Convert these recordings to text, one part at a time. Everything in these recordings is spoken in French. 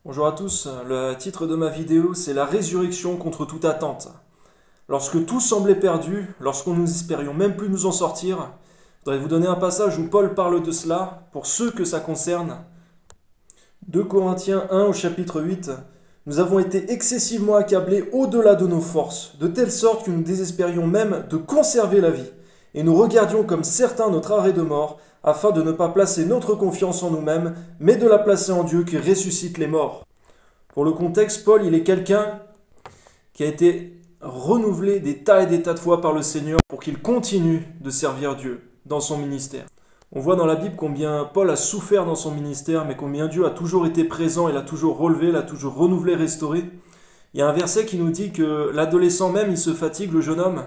Bonjour à tous, le titre de ma vidéo c'est la résurrection contre toute attente. Lorsque tout semblait perdu, lorsqu'on nous espérions même plus nous en sortir, je voudrais vous donner un passage où Paul parle de cela, pour ceux que ça concerne. 2 Corinthiens 1 au chapitre 8, nous avons été excessivement accablés au-delà de nos forces, de telle sorte que nous désespérions même de conserver la vie, et nous regardions comme certains notre arrêt de mort, afin de ne pas placer notre confiance en nous-mêmes, mais de la placer en Dieu qui ressuscite les morts. Pour le contexte, Paul, il est quelqu'un qui a été renouvelé des tas et des tas de fois par le Seigneur pour qu'il continue de servir Dieu dans son ministère. On voit dans la Bible combien Paul a souffert dans son ministère, mais combien Dieu a toujours été présent, il a toujours relevé, il a toujours renouvelé, restauré. Il y a un verset qui nous dit que l'adolescent même, il se fatigue, le jeune homme,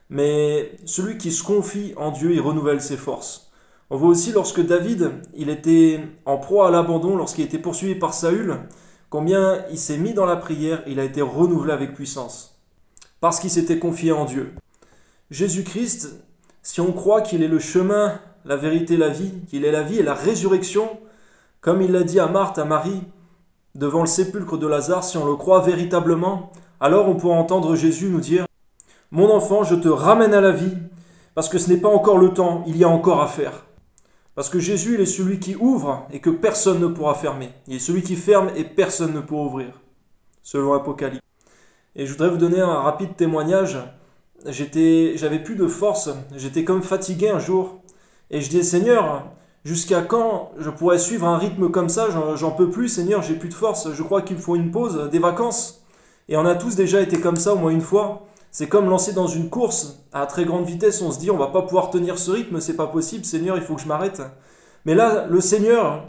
mais celui qui se confie en Dieu, il renouvelle ses forces. On voit aussi lorsque David, il était en proie à l'abandon, lorsqu'il était poursuivi par Saül, combien il s'est mis dans la prière, il a été renouvelé avec puissance, parce qu'il s'était confié en Dieu. Jésus-Christ, si on croit qu'il est le chemin, la vérité, la vie, qu'il est la vie et la résurrection, comme il l'a dit à Marthe, à Marie, devant le sépulcre de Lazare, si on le croit véritablement, alors on pourra entendre Jésus nous dire « Mon enfant, je te ramène à la vie, parce que ce n'est pas encore le temps, il y a encore à faire. » Parce que Jésus, il est celui qui ouvre et que personne ne pourra fermer. Il est celui qui ferme et personne ne pourra ouvrir, selon Apocalypse. Et je voudrais vous donner un rapide témoignage. J'avais plus de force, j'étais comme fatigué un jour. Et je disais, Seigneur, jusqu'à quand je pourrais suivre un rythme comme ça? J'en peux plus, Seigneur, j'ai plus de force. Je crois qu'il me faut une pause, des vacances. Et on a tous déjà été comme ça au moins une fois. C'est comme lancer dans une course à très grande vitesse, on se dit on va pas pouvoir tenir ce rythme, c'est pas possible, Seigneur, il faut que je m'arrête. Mais là, le Seigneur,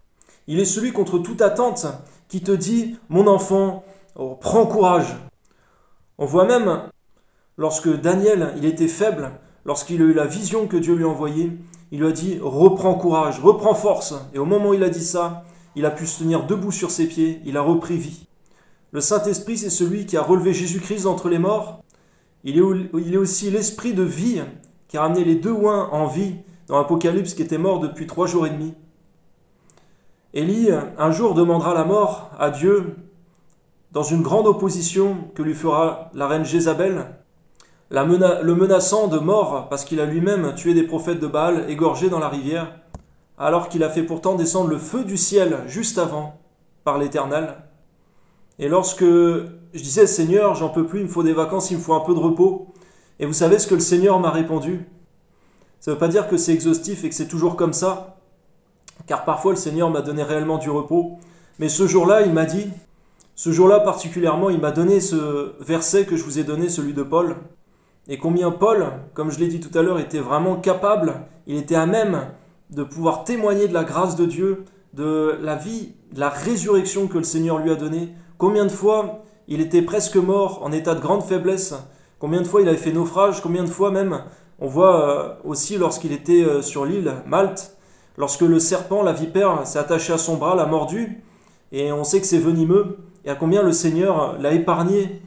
il est celui contre toute attente qui te dit mon enfant, oh, prends courage. On voit même lorsque Daniel, il était faible, lorsqu'il a eu la vision que Dieu lui a envoyée, il lui a dit reprends courage, reprends force. Et au moment où il a dit ça, il a pu se tenir debout sur ses pieds, il a repris vie. Le Saint-Esprit, c'est celui qui a relevé Jésus-Christ d'entre les morts. Il est aussi l'esprit de vie qui a ramené les deux oins en vie dans l'Apocalypse qui était mort depuis 3 jours et demi. Élie, un jour, demandera la mort à Dieu dans une grande opposition que lui fera la reine Jézabel, le menaçant de mort parce qu'il a lui-même tué des prophètes de Baal égorgés dans la rivière, alors qu'il a fait pourtant descendre le feu du ciel juste avant par l'Éternel. Et lorsque je disais, Seigneur, j'en peux plus, il me faut des vacances, il me faut un peu de repos. Et vous savez ce que le Seigneur m'a répondu? Ça ne veut pas dire que c'est exhaustif et que c'est toujours comme ça, car parfois le Seigneur m'a donné réellement du repos. Mais ce jour-là, il m'a dit, ce jour-là particulièrement, il m'a donné ce verset que je vous ai donné, celui de Paul. Et combien Paul, comme je l'ai dit tout à l'heure, était vraiment capable, il était à même de pouvoir témoigner de la grâce de Dieu, de la vie, de la résurrection que le Seigneur lui a donnée. Combien de fois il était presque mort, en état de grande faiblesse. Combien de fois il avait fait naufrage, combien de fois même, on voit aussi lorsqu'il était sur l'île Malte, lorsque le serpent, la vipère, s'est attaché à son bras, l'a mordu, et on sait que c'est venimeux, et à combien le Seigneur l'a épargné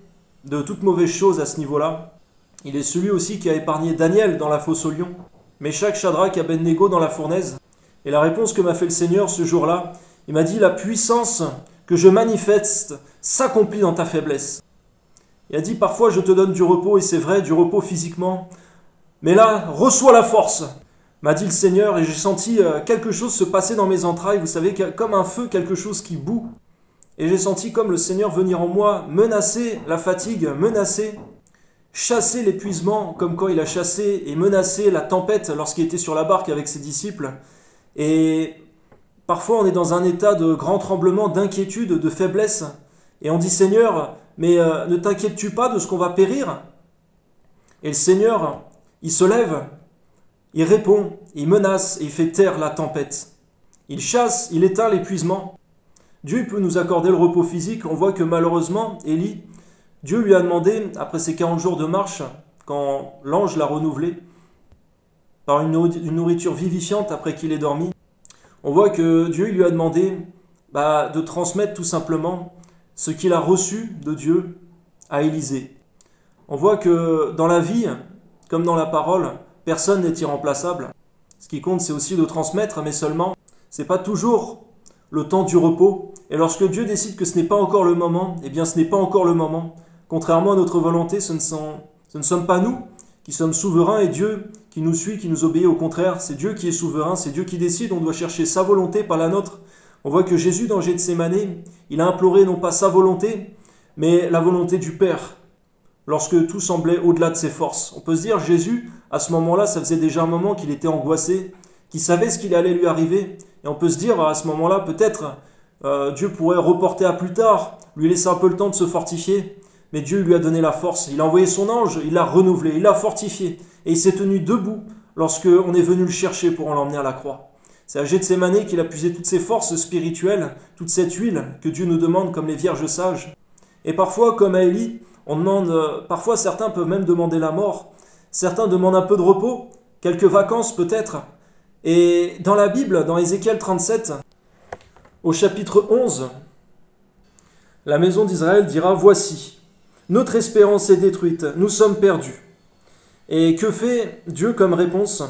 de toute mauvaise chose à ce niveau-là. Il est celui aussi qui a épargné Daniel dans la fosse aux lions, Méchach, Shadrach, Abednego dans la fournaise. Et la réponse que m'a fait le Seigneur ce jour-là, il m'a dit la puissance que je manifeste s'accomplit dans ta faiblesse. Il a dit parfois je te donne du repos, et c'est vrai, du repos physiquement, mais là, reçois la force, m'a dit le Seigneur, et j'ai senti quelque chose se passer dans mes entrailles, vous savez, comme un feu, quelque chose qui bout, et j'ai senti comme le Seigneur venir en moi, menacer la fatigue, menacer, chasser l'épuisement, comme quand il a chassé et menacé la tempête lorsqu'il était sur la barque avec ses disciples, et parfois on est dans un état de grand tremblement, d'inquiétude, de faiblesse, et on dit Seigneur, mais ne t'inquiètes-tu pas de ce qu'on va périr? Et le Seigneur, il se lève, il répond, il menace et il fait taire la tempête. Il chasse, il éteint l'épuisement. Dieu peut nous accorder le repos physique. On voit que malheureusement, Élie, Dieu lui a demandé, après ses 40 jours de marche, quand l'ange l'a renouvelé, par une nourriture vivifiante après qu'il ait dormi, on voit que Dieu lui a demandé de transmettre tout simplement ce qu'il a reçu de Dieu à Élisée. On voit que dans la vie, comme dans la parole, personne n'est irremplaçable. Ce qui compte, c'est aussi de transmettre, mais seulement, c'est pas toujours le temps du repos. Et lorsque Dieu décide que ce n'est pas encore le moment, eh bien ce n'est pas encore le moment. Contrairement à notre volonté, ce ne sommes pas nous qui sommes souverains et Dieu qui nous suit, qui nous obéit. Au contraire, c'est Dieu qui est souverain, c'est Dieu qui décide, on doit chercher sa volonté, pas la nôtre. On voit que Jésus, dans Gethsémanée, il a imploré non pas sa volonté, mais la volonté du Père, lorsque tout semblait au-delà de ses forces. On peut se dire, Jésus, à ce moment-là, ça faisait déjà un moment qu'il était angoissé, qu'il savait ce qu'il allait lui arriver. Et on peut se dire, à ce moment-là, peut-être, Dieu pourrait reporter à plus tard, lui laisser un peu le temps de se fortifier. Mais Dieu lui a donné la force, il a envoyé son ange, il l'a renouvelé, il l'a fortifié. Et il s'est tenu debout lorsqu'on est venu le chercher pour l'emmener à la croix. C'est à Gethsémanée qu'il a puisé toutes ses forces spirituelles, toute cette huile que Dieu nous demande comme les vierges sages. Et parfois, comme à Élie, parfois certains peuvent même demander la mort. Certains demandent un peu de repos, quelques vacances peut-être. Et dans la Bible, dans Ézéchiel 37, au chapitre 11, la maison d'Israël dira « Voici, notre espérance est détruite, nous sommes perdus. » Et que fait Dieu comme réponse ?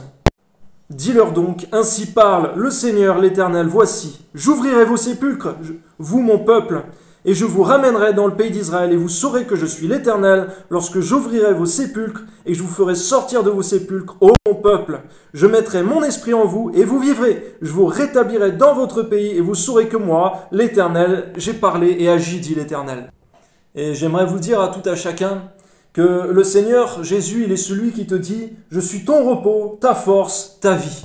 Dis-leur donc, ainsi parle le Seigneur l'Éternel, voici, j'ouvrirai vos sépulcres, vous mon peuple, et je vous ramènerai dans le pays d'Israël, et vous saurez que je suis l'Éternel, lorsque j'ouvrirai vos sépulcres, et je vous ferai sortir de vos sépulcres, ô mon peuple. Je mettrai mon esprit en vous, et vous vivrez. Je vous rétablirai dans votre pays, et vous saurez que moi, l'Éternel, j'ai parlé et agi, dit l'Éternel. Et j'aimerais vous dire à tout à chacun que le Seigneur Jésus, il est celui qui te dit « Je suis ton repos, ta force, ta vie ».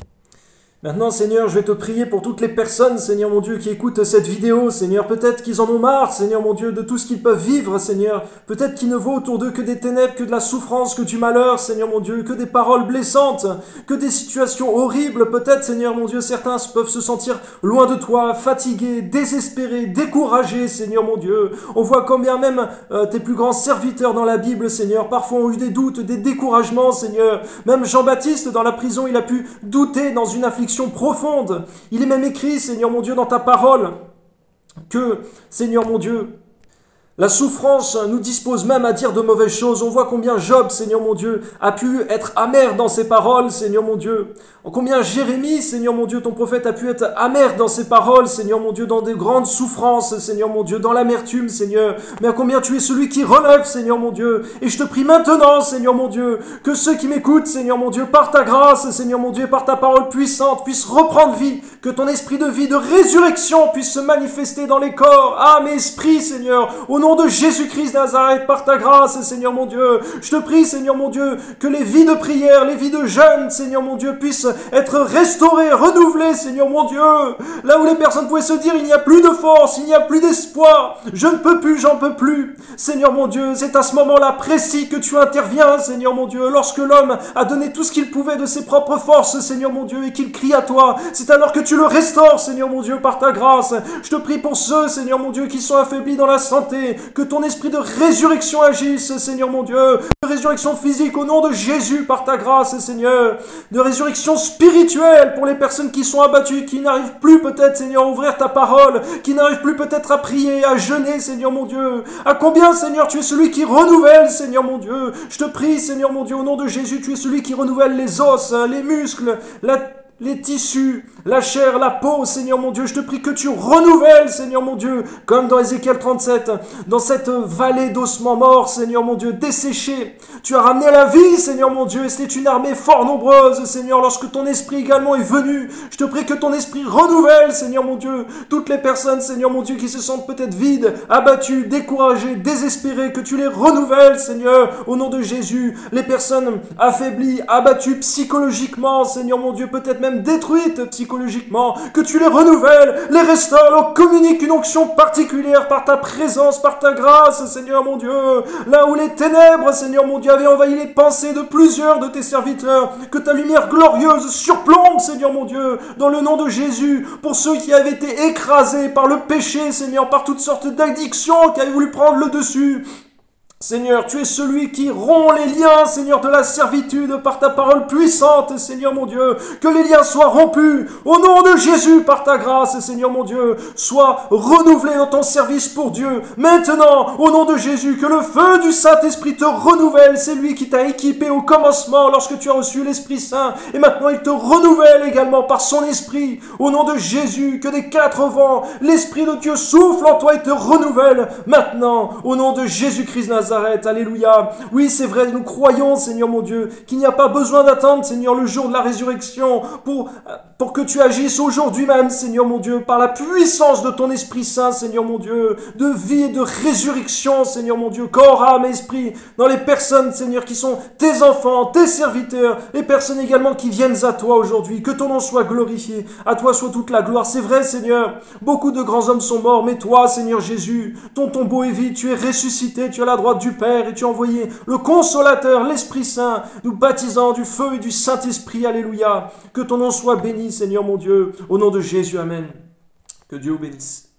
Maintenant, Seigneur, je vais te prier pour toutes les personnes, Seigneur mon Dieu, qui écoutent cette vidéo. Seigneur, peut-être qu'ils en ont marre, Seigneur mon Dieu, de tout ce qu'ils peuvent vivre, Seigneur. Peut-être qu'il ne vaut autour d'eux que des ténèbres, que de la souffrance, que du malheur, Seigneur mon Dieu, que des paroles blessantes, que des situations horribles. Peut-être, Seigneur mon Dieu, certains peuvent se sentir loin de toi, fatigués, désespérés, découragés, Seigneur mon Dieu. On voit combien même tes plus grands serviteurs dans la Bible, Seigneur, parfois ont eu des doutes, des découragements, Seigneur. Même Jean-Baptiste, dans la prison, il a pu douter dans une affliction profonde. Il est même écrit, Seigneur mon Dieu, dans ta parole, que, Seigneur mon Dieu, la souffrance nous dispose même à dire de mauvaises choses. On voit combien Job, Seigneur mon Dieu, a pu être amer dans ses paroles, Seigneur mon Dieu. Combien Jérémie, Seigneur mon Dieu, ton prophète, a pu être amer dans ses paroles, Seigneur mon Dieu, dans des grandes souffrances, Seigneur mon Dieu, dans l'amertume, Seigneur. Mais à combien tu es celui qui relève, Seigneur mon Dieu. Et je te prie maintenant, Seigneur mon Dieu, que ceux qui m'écoutent, Seigneur mon Dieu, par ta grâce, Seigneur mon Dieu, par ta parole puissante, puissent reprendre vie, que ton esprit de vie, de résurrection puisse se manifester dans les corps, âme et esprit, Seigneur, au nom de Jésus-Christ Nazareth, par ta grâce, Seigneur mon Dieu. Je te prie, Seigneur mon Dieu, que les vies de prière, les vies de jeûne, Seigneur mon Dieu, puissent être restaurées, renouvelées, Seigneur mon Dieu. Là où les personnes pouvaient se dire, il n'y a plus de force, il n'y a plus d'espoir, je ne peux plus, j'en peux plus. Seigneur mon Dieu, c'est à ce moment-là précis que tu interviens, Seigneur mon Dieu, lorsque l'homme a donné tout ce qu'il pouvait de ses propres forces, Seigneur mon Dieu, et qu'il crie à toi. C'est alors que tu le restaures, Seigneur mon Dieu, par ta grâce. Je te prie pour ceux, Seigneur mon Dieu, qui sont affaiblis dans la santé, que ton esprit de résurrection agisse, Seigneur mon Dieu, de résurrection physique au nom de Jésus par ta grâce, Seigneur, de résurrection spirituelle pour les personnes qui sont abattues, qui n'arrivent plus peut-être, Seigneur, à ouvrir ta parole, qui n'arrivent plus peut-être à prier, à jeûner, Seigneur mon Dieu. À combien, Seigneur, tu es celui qui renouvelle, Seigneur mon Dieu. Je te prie, Seigneur mon Dieu, au nom de Jésus, tu es celui qui renouvelle les os, les muscles, les tissus, la chair, la peau, Seigneur mon Dieu, je te prie que tu renouvelles, Seigneur mon Dieu, comme dans Ézéchiel 37, dans cette vallée d'ossements morts, Seigneur mon Dieu, desséchés. Tu as ramené à la vie, Seigneur mon Dieu, et c'est une armée fort nombreuse, Seigneur, lorsque ton esprit également est venu. Je te prie que ton esprit renouvelle, Seigneur mon Dieu, toutes les personnes, Seigneur mon Dieu, qui se sentent peut-être vides, abattues, découragées, désespérées, que tu les renouvelles, Seigneur, au nom de Jésus. Les personnes affaiblies, abattues psychologiquement, Seigneur mon Dieu, peut-être même détruites psychologiquement, que tu les renouvelles, les restaures, leur communiques une onction particulière par ta présence, par ta grâce, Seigneur mon Dieu. Là où les ténèbres, Seigneur mon Dieu, avaient envahi les pensées de plusieurs de tes serviteurs, que ta lumière glorieuse surplombe, Seigneur mon Dieu, dans le nom de Jésus, pour ceux qui avaient été écrasés par le péché, Seigneur, par toutes sortes d'addictions qui avaient voulu prendre le dessus. Seigneur, tu es celui qui rompt les liens, Seigneur, de la servitude par ta parole puissante, Seigneur mon Dieu. Que les liens soient rompus au nom de Jésus par ta grâce, Seigneur mon Dieu. Sois renouvelé dans ton service pour Dieu. Maintenant, au nom de Jésus, que le feu du Saint-Esprit te renouvelle. C'est lui qui t'a équipé au commencement lorsque tu as reçu l'Esprit Saint. Et maintenant, il te renouvelle également par son Esprit. Au nom de Jésus, que des quatre vents, l'Esprit de Dieu souffle en toi et te renouvelle. Maintenant, au nom de Jésus-Christ Nazareth. Alléluia. Oui, c'est vrai, nous croyons, Seigneur mon Dieu, qu'il n'y a pas besoin d'attendre, Seigneur, le jour de la résurrection pour que tu agisses aujourd'hui même, Seigneur mon Dieu, par la puissance de ton Esprit Saint, Seigneur mon Dieu, de vie et de résurrection, Seigneur mon Dieu, corps, âme, esprit, dans les personnes, Seigneur, qui sont tes enfants, tes serviteurs, les personnes également qui viennent à toi aujourd'hui. Que ton nom soit glorifié, à toi soit toute la gloire. C'est vrai, Seigneur, beaucoup de grands hommes sont morts, mais toi, Seigneur Jésus, ton tombeau est vide, tu es ressuscité, tu es à la droite du Père et tu as envoyé le Consolateur, l'Esprit Saint, nous baptisant du feu et du Saint-Esprit. Alléluia. Que ton nom soit béni, Seigneur mon Dieu. Au nom de Jésus, Amen. Que Dieu vous bénisse.